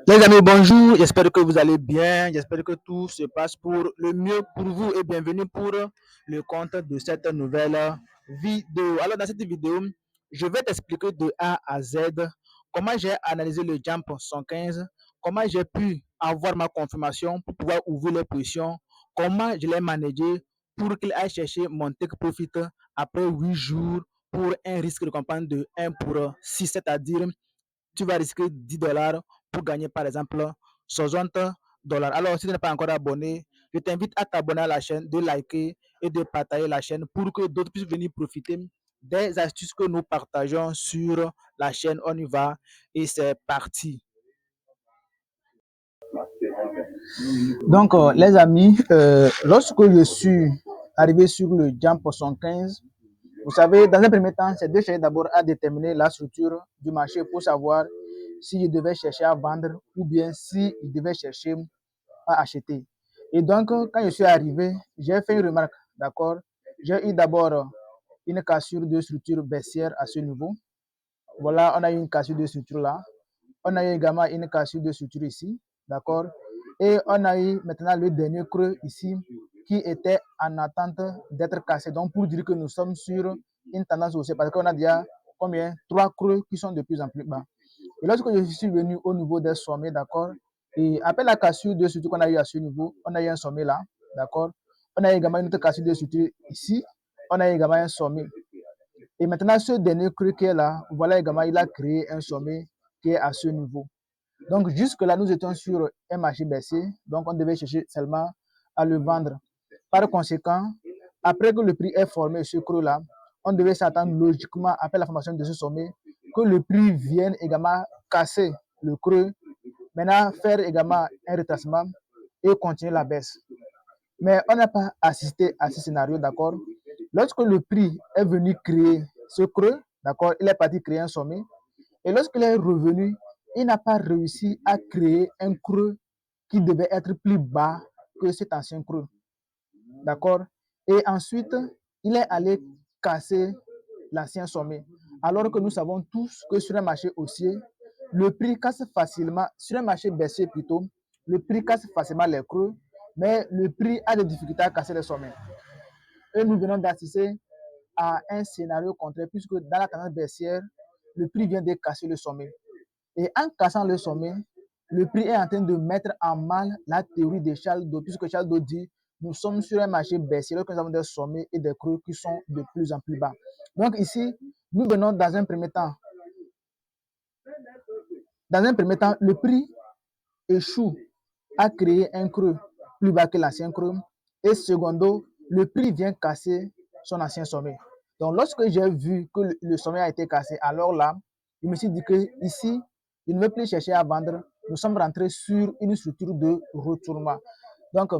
Les amis, bonjour. J'espère que vous allez bien. J'espère que tout se passe pour le mieux pour vous et bienvenue pour le compte de cette nouvelle vidéo. Alors, dans cette vidéo, je vais t'expliquer de A à Z comment j'ai analysé le Jump 115, comment j'ai pu avoir ma confirmation pour pouvoir ouvrir les positions, comment je l'ai managé pour qu'il aille chercher mon take profit après 8 jours pour un risque de campagne de 1 pour 6, c'est-à-dire tu vas risquer 10 dollars pour gagner par exemple 60 dollars. Alors, si tu n'es pas encore abonné, je t'invite à t'abonner à la chaîne, de liker et de partager la chaîne pour que d'autres puissent venir profiter des astuces que nous partageons sur la chaîne. On y va et c'est parti. Donc, les amis, lorsque je suis arrivé sur le Jump 115, vous savez, dans un premier temps, c'est de chercher d'abord à déterminer la structure du marché pour savoir si je devais chercher à vendre ou bien si je devais chercher à acheter. Et donc, quand je suis arrivé, j'ai fait une remarque, d'accord? J'ai eu d'abord une cassure de structure baissière à ce niveau. Voilà, on a eu une cassure de structure là. On a eu également une cassure de structure ici, d'accord? Et on a eu maintenant le dernier creux ici qui était en attente d'être cassé. Donc, pour dire que nous sommes sur une tendance haussière, parce qu'on a déjà combien? 3 creux qui sont de plus en plus bas. Et lorsque je suis venu au niveau des sommets, d'accord? Et après la cassure de structure qu'on a eu à ce niveau, on a eu un sommet là, d'accord? On a également une autre cassure de structure ici. On a également un sommet. Et maintenant, ce dernier creux qui est là, voilà également, il a créé un sommet qui est à ce niveau. Donc, jusque-là, nous étions sur un marché baissier. Donc, on devait chercher seulement à le vendre. Par conséquent, après que le prix est formé ce creux-là, on devait s'attendre logiquement, après la formation de ce sommet, que le prix vienne également casser le creux, maintenant faire également un retracement et continuer la baisse. Mais on n'a pas assisté à ce scénario, d'accord? Lorsque le prix est venu créer ce creux, d'accord, il est parti créer un sommet. Et lorsqu'il est revenu, il n'a pas réussi à créer un creux qui devait être plus bas que cet ancien creux. D'accord? Et ensuite, il est allé casser l'ancien sommet. Alors que nous savons tous que sur un marché haussier, le prix casse facilement, sur un marché baissier plutôt, le prix casse facilement les creux, mais le prix a des difficultés à casser les sommets. Et nous venons d'assister à un scénario contraire, puisque dans la tendance baissière, le prix vient de casser le sommet. Et en cassant le sommet, le prix est en train de mettre en mal la théorie de Charles Dodd, puisque Charles Dodd dit nous sommes sur un marché baissier, alors que nous avons des sommets et des creux qui sont de plus en plus bas. Donc ici, nous venons dans un premier temps. Dans un premier temps, le prix échoue à créer un creux plus bas que l'ancien creux. Et secondo, le prix vient casser son ancien sommet. Donc lorsque j'ai vu que le sommet a été cassé, alors là, je me suis dit que ici, je ne vais plus chercher à vendre. Nous sommes rentrés sur une structure de retournement. Donc,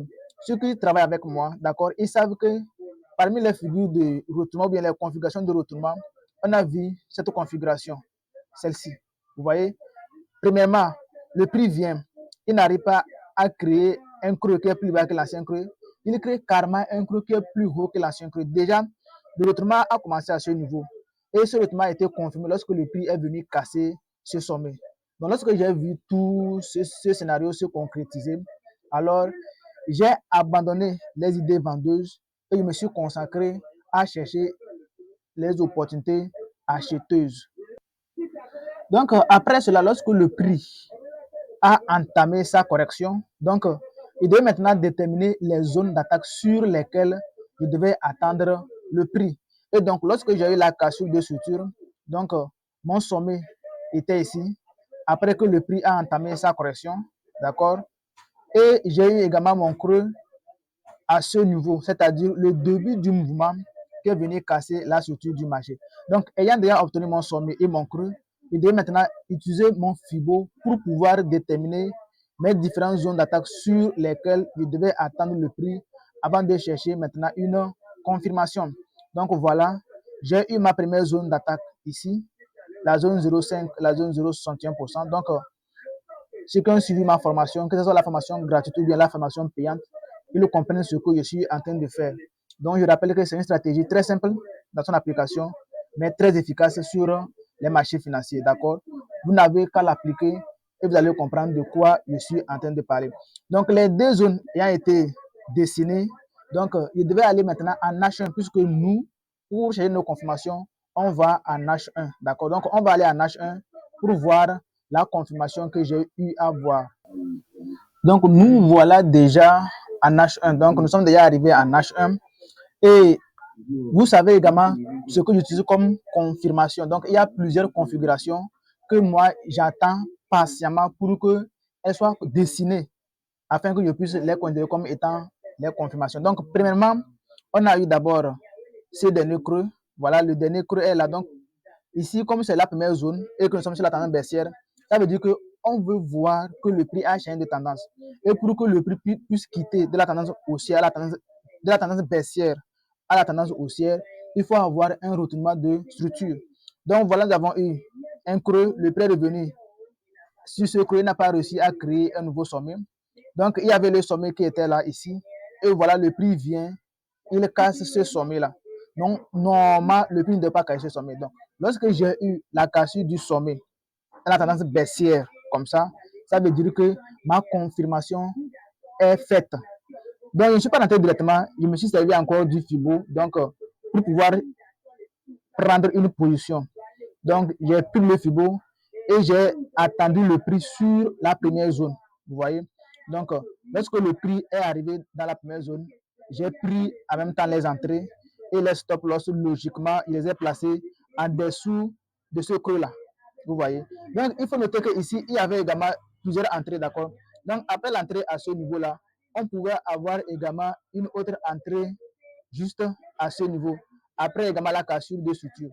ceux qui travaillent avec moi, d'accord, ils savent que parmi les figures de retournement ou bien les configurations de retournement, on a vu cette configuration, celle-ci. Vous voyez, premièrement, le prix vient, il n'arrive pas à créer un creux qui est plus bas que l'ancien creux, il crée carrément un creux qui est plus haut que l'ancien creux. Déjà, le retournement a commencé à ce niveau. Et ce retournement a été confirmé lorsque le prix est venu casser ce sommet. Donc, lorsque j'ai vu tout ce scénario se concrétiser, alors j'ai abandonné les idées vendeuses et je me suis consacré à chercher les opportunités acheteuses. Donc, après cela, lorsque le prix a entamé sa correction, donc, il devait maintenant déterminer les zones d'attaque sur lesquelles il devait attendre le prix. Et donc, lorsque j'ai eu la cassure de structure, donc, mon sommet était ici, après que le prix a entamé sa correction, d'accord? Et j'ai eu également mon creux à ce niveau, c'est-à-dire le début du mouvement qui est venu casser la structure du marché. Donc, ayant déjà obtenu mon sommet et mon creux, je devais maintenant utiliser mon FIBO pour pouvoir déterminer mes différentes zones d'attaque sur lesquelles je devais attendre le prix avant de chercher maintenant une confirmation. Donc voilà, j'ai eu ma première zone d'attaque ici, la zone 0,5, la zone 0,61%. Donc, ceux qui ont suivi ma formation, que ce soit la formation gratuite ou bien la formation payante, ils comprennent ce que je suis en train de faire. Donc, je rappelle que c'est une stratégie très simple dans son application, mais très efficace sur les marchés financiers. D'accord? Vous n'avez qu'à l'appliquer et vous allez comprendre de quoi je suis en train de parler. Donc, les deux zones ayant été dessinées, donc, je devais aller maintenant en H1 puisque nous, pour chercher nos confirmations, on va en H1. D'accord? Donc, on va aller en H1 pour voir la confirmation que j'ai eu à voir. Donc, nous voilà déjà en H1. Donc, nous sommes déjà arrivés en H1. Et vous savez également ce que j'utilise comme confirmation. Donc, il y a plusieurs configurations que moi, j'attends patiemment pour qu'elles soient dessinées afin que je puisse les considérer comme étant les confirmations. Donc, premièrement, on a eu d'abord ce dernier creux. Voilà, le dernier creux est là. Donc, ici, comme c'est la première zone et que nous sommes sur la tendance baissière, ça veut dire qu'on veut voir que le prix a changé de tendance. Et pour que le prix puisse quitter de la tendance haussière à de la tendance baissière à la tendance haussière, il faut avoir un retournement de structure. Donc voilà, nous avons eu un creux, le prix est revenu. Si ce creux n'a pas réussi à créer un nouveau sommet, donc il y avait le sommet qui était là ici, et voilà, le prix vient, il casse ce sommet-là. Donc normalement, le prix ne doit pas casser ce sommet. Donc lorsque j'ai eu la cassure du sommet, la tendance baissière comme ça veut dire que ma confirmation est faite. Donc, je ne suis pas rentré directement, je me suis servi encore du FIBO donc, pour pouvoir prendre une position. Donc, j'ai pris le FIBO et j'ai attendu le prix sur la première zone. Vous voyez? Donc, lorsque le prix est arrivé dans la première zone, j'ai pris en même temps les entrées et les stop loss, logiquement, je les ai placés en dessous de ce creux-là. Vous voyez? Donc, il faut noter qu'ici, il y avait également plusieurs entrées, d'accord? Donc, après l'entrée à ce niveau-là, on pouvait avoir également une autre entrée juste à ce niveau. Après également la cassure de structure.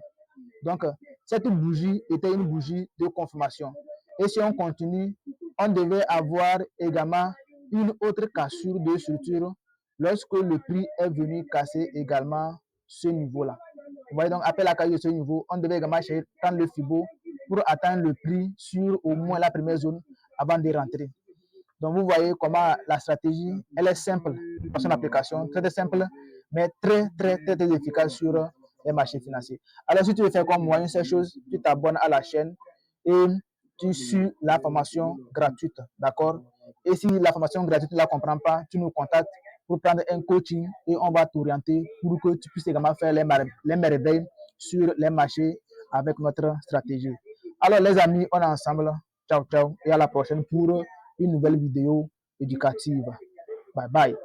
Donc, cette bougie était une bougie de confirmation. Et si on continue, on devait avoir également une autre cassure de structure lorsque le prix est venu casser également ce niveau-là. Vous voyez, donc après la cassure de ce niveau, on devait également prendre le FIBO pour atteindre le prix sur au moins la première zone avant de rentrer. Donc, vous voyez comment la stratégie, elle est simple dans son application, très simple, mais très efficace sur les marchés financiers. Alors, si tu veux faire comme moi, une seule chose, tu t'abonnes à la chaîne et tu suis la formation gratuite, d'accord? Et si la formation gratuite, tu ne la comprends pas, tu nous contactes pour prendre un coaching et on va t'orienter pour que tu puisses également faire les merveilles sur les marchés avec notre stratégie. Alors, les amis, on est ensemble. Ciao, ciao et à la prochaine pour une nouvelle vidéo éducative. Bye bye.